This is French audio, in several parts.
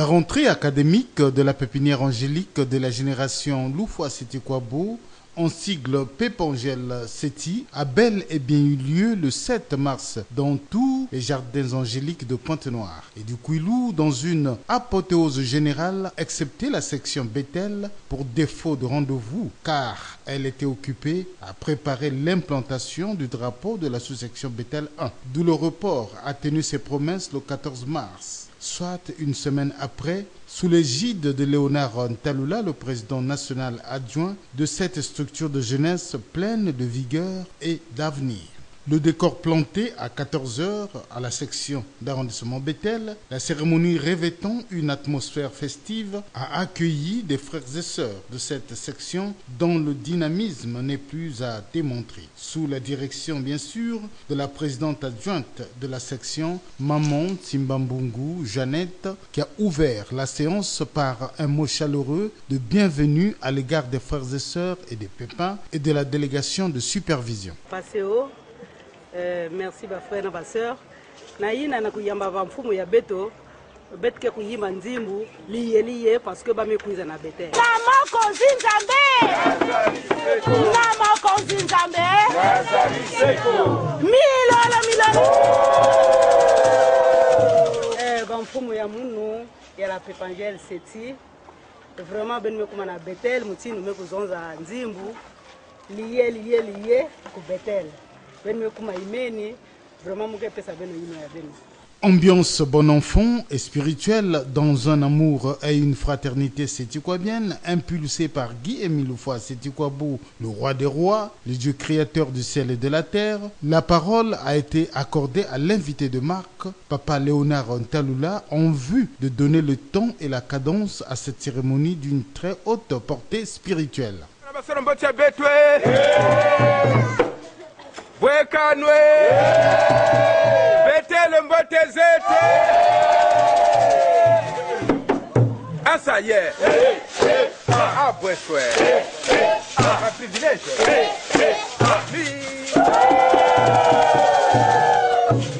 rentrée académique de la pépinière angélique de la génération Loufoua Seti Kouabo, en sigle Pépangel Seti, a bel et bien eu lieu le 7 mars dans tous les jardins angéliques de Pointe-Noire et du Kouilou dans une apothéose générale, excepté la section Bethel pour défaut de rendez-vous, car elle était occupée à préparer l'implantation du drapeau de la sous-section Bethel 1, d'où le report a tenu ses promesses le 14 mars. Soit une semaine après, sous l'égide de Léonard Ntalula, le président national adjoint de cette structure de jeunesse pleine de vigueur et d'avenir. Le décor planté à 14 h à la section d'arrondissement Bethel, la cérémonie revêtant une atmosphère festive a accueilli des frères et sœurs de cette section dont le dynamisme n'est plus à démontrer. Sous la direction bien sûr de la présidente adjointe de la section, Maman Tsimbambungu Jeannette, qui a ouvert la séance par un mot chaleureux de bienvenue à l'égard des frères et sœurs et des pépins et de la délégation de supervision. Merci ba frère na ba sœur na yina na kuyamba ba mfumu ya beto betke kuyima nzimbu liye parce que ba mekuiza na Bethel mama konzinzambe milolo ba mfumu ya munu ya la Pépangel Seti vraiment ben mekuma na Bethel mutinu mekuzonza nzimbu liye ku Bethel. Ambiance bon enfant et spirituelle dans un amour et une fraternité sétikouabienne impulsée par Guy-Émile Loufoua Seti Kouabo, le roi des rois, le Dieu créateur du ciel et de la terre. La parole a été accordée à l'invité de marque, Papa Léonard Ntalula, en vue de donner le ton et la cadence à cette cérémonie d'une très haute portée spirituelle. Bwekanwe Bethel mbotezete Asa ye Ah bwefwe Un privilège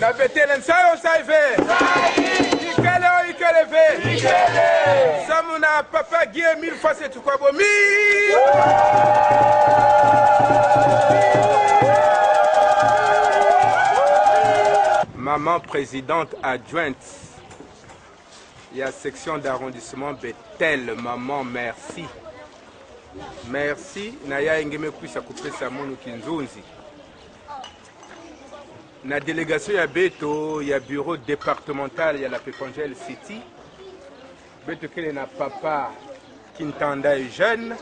Na Bethel nsayo saive Ikeleve Samuna papa Guy-Émile Loufoua Seti Kouabo Maman présidente adjointe, il y a section d'arrondissement Bethel, maman merci. Merci, naya engeme kuisa kupesa munu kinzunzi. Na délégation ya Beto, il y a bureau départemental, il y a la Pépangel Seti. Beto kele na papa Kintanda est jeune,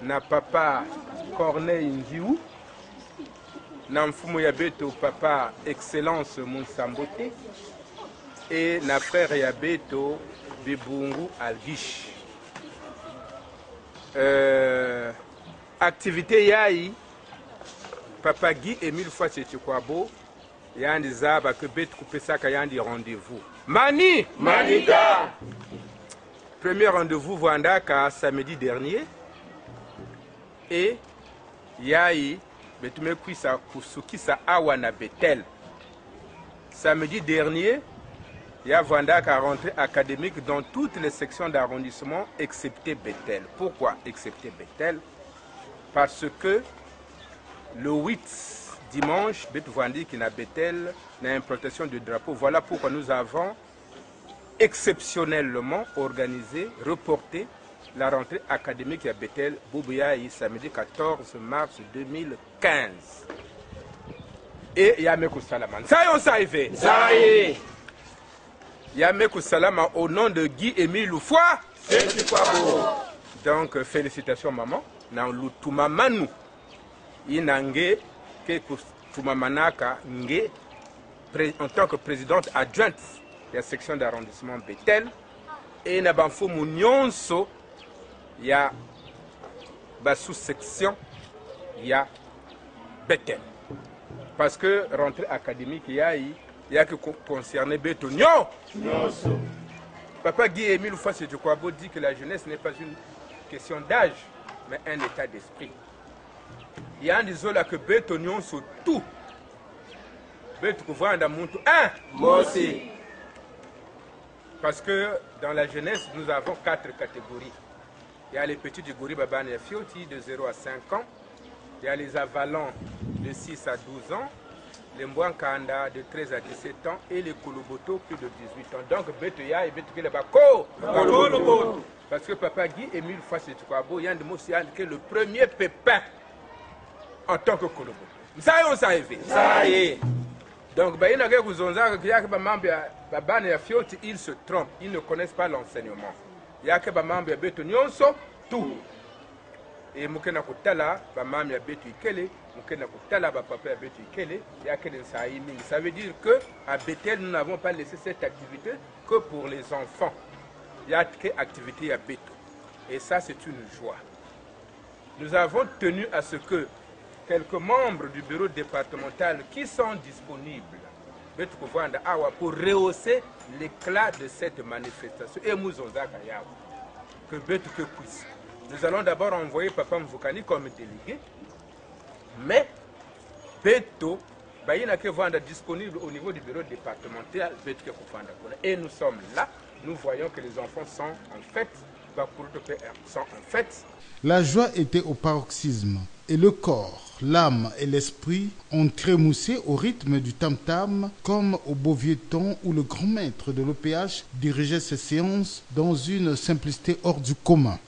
na papa Corneille Ndiou. Na mfumu ya Beto papa excellence Monsambote et na frère ya Beto Bibungu Algish. Activité yayi papa Guy-Émile Loufoua Seti Kouabo yandi zaba que Beto kupesaka yandi rendez-vous. Manika. Premier rendez-vous Vandaka samedi dernier et yayi Betume Kwisa Kusukisa Awana Bethel. Samedi dernier, il y a Vandaka rentrée académique dans toutes les sections d'arrondissement excepté Bethel. Pourquoi excepté Bethel? Parce que le 8 dimanche, Betu Vandi qui n'a Bethel, n'a implantation du drapeau. Voilà pourquoi nous avons exceptionnellement organisé, reporté la rentrée académique à Bethel, Boubouyaï, samedi 14 mars 2015. Et Yamekou Salaman. Ça y est, ça y est. Ça y est. Yamekou Salaman au nom de Guy-Émile Loufoua Seti Kouabo. Donc, félicitations, maman. Nan Lutuma Manu. Inange, Tumamanaka, Nge, en tant que présidente adjointe de la section d'arrondissement Bethel. Et Nabanfou Mounionsou. Il y a la sous-section, il y a Bethel. Parce que rentrée académique, il y a que concerner Beto. Non! Papa Guy-Émile Loufoua Seti Kouabo dit que la jeunesse n'est pas une question d'âge, mais un état d'esprit. Il y a un disons là que Beto Nyon sur tout. Beto Kouvanda Muntu. Moi aussi. Parce que dans la jeunesse, nous avons 4 catégories. Il y a les petits du Gouri Babane et Fioti de 0 à 5 ans. Il y a les avalants de 6 à 12 ans. Les Mbouankanda de 13 à 17 ans. Et les Koloboto plus de 18 ans. Donc, Betoya et Betoya Bako. Parce que Papa Guy Émile Fassetukwabo, il y a un de mots qui est le premier pépin en tant que Kolobo. Ça y est, on s'est arrivé. Ça y est. Donc, ils se trompent. Ils ne connaissent pas l'enseignement. Il y a que Bamambia Beto Nyonso, tout. Et Mukena Kutala, Bamambia Beto Ikele, Mukena Kutala, Papa Beto Ikele, il y a que des Saïming. Ça veut dire qu'à Bethel, nous n'avons pas laissé cette activité que pour les enfants. Il y a que activité à Beto. Et ça, c'est une joie. Nous avons tenu à ce que quelques membres du bureau départemental qui sont disponibles pour rehausser l'éclat de cette manifestation. Et que Betuke puisse. Nous allons d'abord envoyer Papa Mvukani comme délégué, mais Beto, il n'y a que vendre disponible au niveau du bureau départemental. Et nous sommes là, nous voyons que les enfants sont en fait, La joie était au paroxysme, et le corps, l'âme et l'esprit ont trémoussé au rythme du tam-tam, comme au beau vieux temps où le grand maître de l'OPH dirigeait ses séances dans une simplicité hors du commun.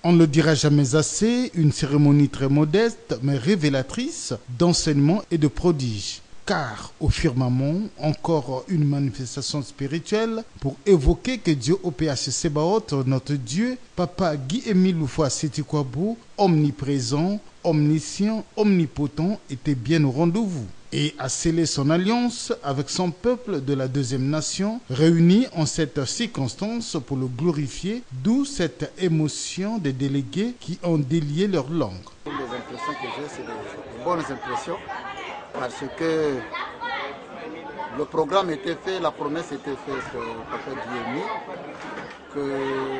On ne le dira jamais assez, une cérémonie très modeste mais révélatrice d'enseignement et de prodiges. Car au firmament, encore une manifestation spirituelle pour évoquer que Dieu OPH Sebaoth, notre Dieu, Papa Guy Émile Loufoua Seti-Kwabo, omniprésent, omniscient, omnipotent, était bien au rendez-vous et a scellé son alliance avec son peuple de la deuxième nation, réuni en cette circonstance pour le glorifier, d'où cette émotion des délégués qui ont délié leur langue. Les impressions que j'ai, c'est de bonnes impressions, parce que le programme était fait, la promesse était faite sur Papa Guy Émile,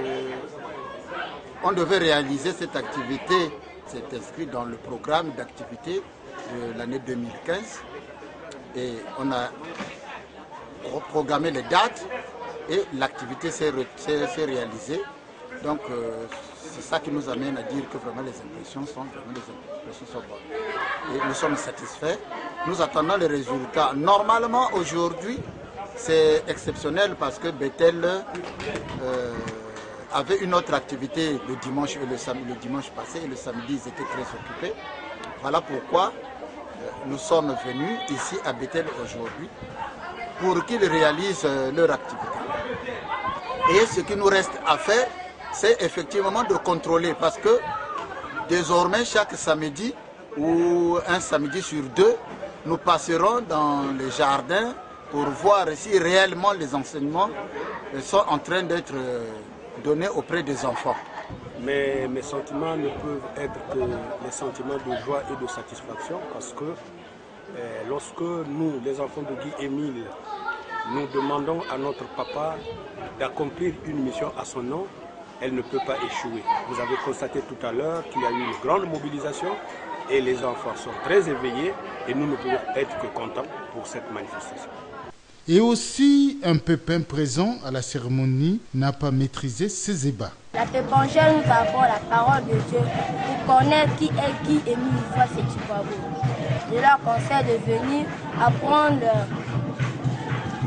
qu'on devait réaliser cette activité, c'est inscrit dans le programme d'activité de l'année 2015 et on a programmé les dates et l'activité s'est réalisée. Donc c'est ça qui nous amène à dire que vraiment les impressions sont bonnes. Et nous sommes satisfaits. Nous attendons les résultats. Normalement aujourd'hui c'est exceptionnel parce que Bethel avait une autre activité le dimanche et le dimanche passé et le samedi ils étaient très occupés. Voilà pourquoi nous sommes venus ici à Bethel aujourd'hui pour qu'ils réalisent leur activité. Et ce qui nous reste à faire, c'est effectivement de contrôler parce que désormais chaque samedi ou un samedi sur deux, nous passerons dans les jardins pour voir si réellement les enseignements sont en train d'être donnés auprès des enfants. Mais mes sentiments ne peuvent être que les sentiments de joie et de satisfaction parce que lorsque nous, les enfants de Guy Émile, nous demandons à notre papa d'accomplir une mission à son nom, elle ne peut pas échouer. Vous avez constaté tout à l'heure qu'il y a eu une grande mobilisation et les enfants sont très éveillés et nous ne pouvons être que contents pour cette manifestation. Et aussi, un pépin présent à la cérémonie n'a pas maîtrisé ses ébats. La Pépangelle, nous avons la parole de Dieu pour connaître qui est Guy Émile Loufoua Séti Kouabou. Je leur conseille de venir apprendre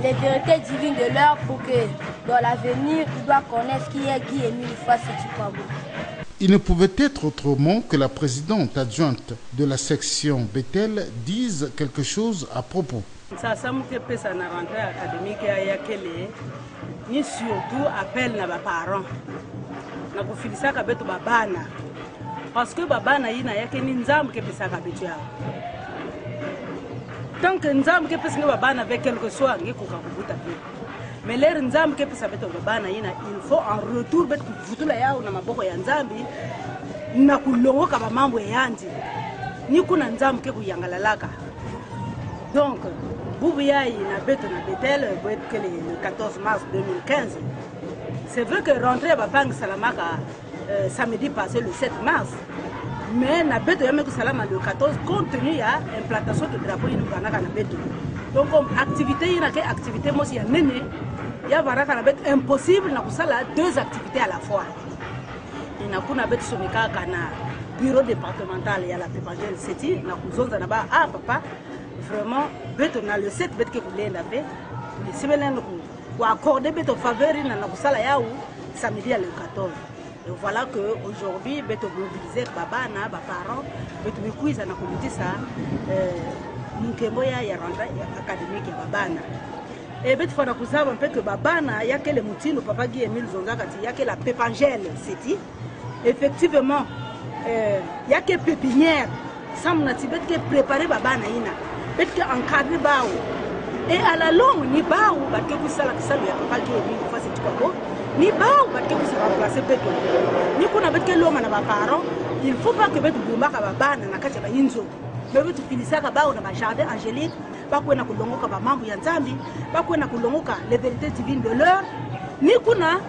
les vérités divines de l'heure pour que dans l'avenir, ils doivent connaître qui est Guy Émile Loufoua Séti Kouabou. Il ne pouvait être autrement que la présidente adjointe de la section Bethel dise quelque chose à propos. Ça me fait penser à la rentrée académique ni surtout appel na parents. Na kufilisa ka beto babana. Parce que babana ina yake ni nzambe ke pesa ka beto yao. Tant que nzambe ke pesa babana avec quelque chose ngi ko ka kubuta pe. Mais l'air nzambe ke pesa beto babana ina il faut en retour beto kuvutula yao na maboko ya nzambe na kulongoka ba mambo yandi. Ni kuna nzambe ke kuyangalalaka. Donc Boubiaï na Bethel le 14 mars 2015. C'est vrai que rentrer à Bapang Salamaka samedi passé le 7 mars. Mais na Bethel Salama le 14 compte tenu de l'implantation de drapeau na Bethel. Donc comme activité il y a activité moi il y a néné il y a varaka na Bethel impossible na kusala deux activités à la fois. Il na kuna Bethel someka kana bureau départemental il y a la Pépangelle Séti na kuzonza na ba papa vraiment beto na le 7 beto ke kulenda pe le semaine ko accorder beto faveur na na kusala yao samedi le 14 et voilà que aujourd'hui beto mobiliser baba na ba parents beto bikuiza na kulitisa mkembo ya rentrée académique ya babana et beto fana kusaba mpe que babana yake le mutino papa Guy Émile Zonza kati yake la Pépangelle Séti effectivement yake pépinière samna tibet ke préparer babana ina que encadré bao et à la longue ni bao parce que vous savez que ça lui a pas Guy Émile Loufoua Séti Kouabou ni bao parce que vous savez remplacer beto ni kuna bet que l'homme na ba parents il faut pas que beto bumba ka babana na kati ba inzo mais beto filisa ka bao na ba jardin angélique ba kwena kulongoka ba mambo ya nzambi ba kwena kulongoka les vérités divines de l'heure ni kuna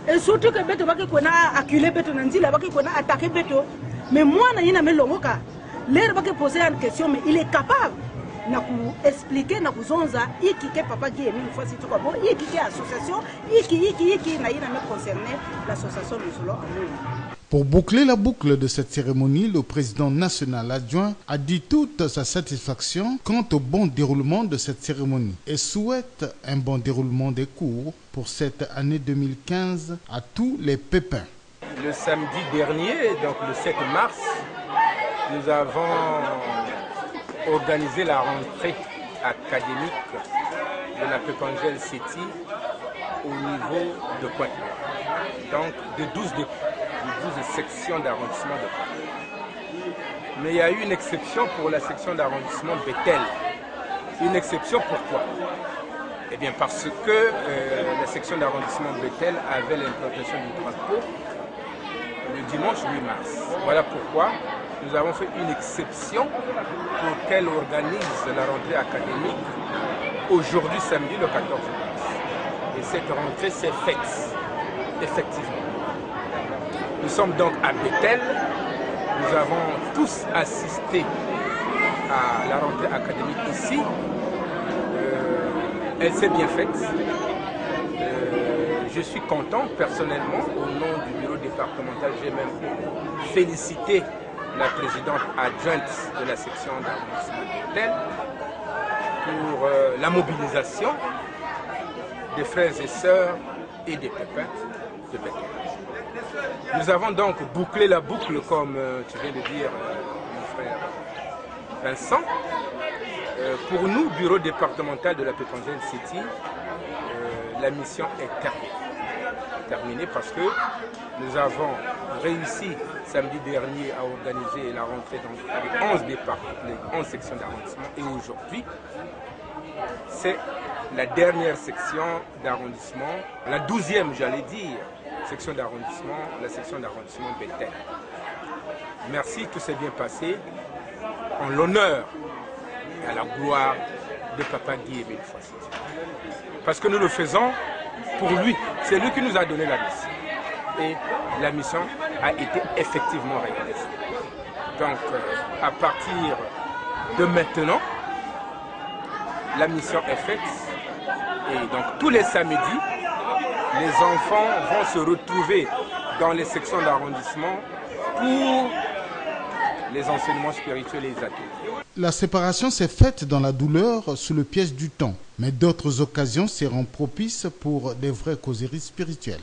et surtout que beto ba kwena acculer beto na nzila ba kwena attaquer beto mais moi na yina melongoka l'air va poser une question mais il est capable na expliquer na kuzonza iki ke papa Guy Émile Loufoua Séti Kouabou iki ke association iki na ina me concerné l'association Musolo Amour. Pour boucler la boucle de cette cérémonie, le président national adjoint a dit toute sa satisfaction quant au bon déroulement de cette cérémonie et souhaite un bon déroulement des cours pour cette année 2015 à tous les pépins. Le samedi dernier, donc le 7 mars, nous avons organisé la rentrée académique de la Pépangelle Séti au niveau de Pointe-Noire, donc de 12 sections d'arrondissement de Pointe-Noire. Mais il y a eu une exception pour la section d'arrondissement Bethel. Une exception pourquoi? Eh bien parce que la section d'arrondissement Bethel avait l'implantation du drapeau le dimanche 8 mars. Voilà pourquoi nous avons fait une exception pour qu'elle organise la rentrée académique aujourd'hui samedi le 14 mars. Et cette rentrée s'est faite, effectivement. Nous sommes donc à Bethel, nous avons tous assisté à la rentrée académique ici. Elle s'est bien faite. Je suis content personnellement, au nom du bureau départemental, j'ai même félicité la présidente adjointe de la section d'arrondissement de Bethel pour la mobilisation des frères et sœurs et des pépins de Bethel. Nous avons donc bouclé la boucle, comme tu viens de dire, mon frère Vincent. Pour nous, bureau départemental de la Pépangelle Séti, la mission est terminée parce que nous avons réussi samedi dernier à organiser la rentrée dans les 11 départements, les 11 sections d'arrondissement. Et aujourd'hui, c'est la dernière section d'arrondissement, la 12e, j'allais dire, section d'arrondissement, la section d'arrondissement Bethel. Merci, tout s'est bien passé en l'honneur et à la gloire de Papa Guy Émile Loufoua Séti. Parce que nous le faisons pour lui, c'est lui qui nous a donné la mission. et la mission a été effectivement réalisée. Donc, à partir de maintenant, la mission est faite et donc tous les samedis, les enfants vont se retrouver dans les sections d'arrondissement pour les enseignements spirituels et les ateliers. La séparation s'est faite dans la douleur sous le piège du temps, mais d'autres occasions seront propices pour des vraies causeries spirituelles.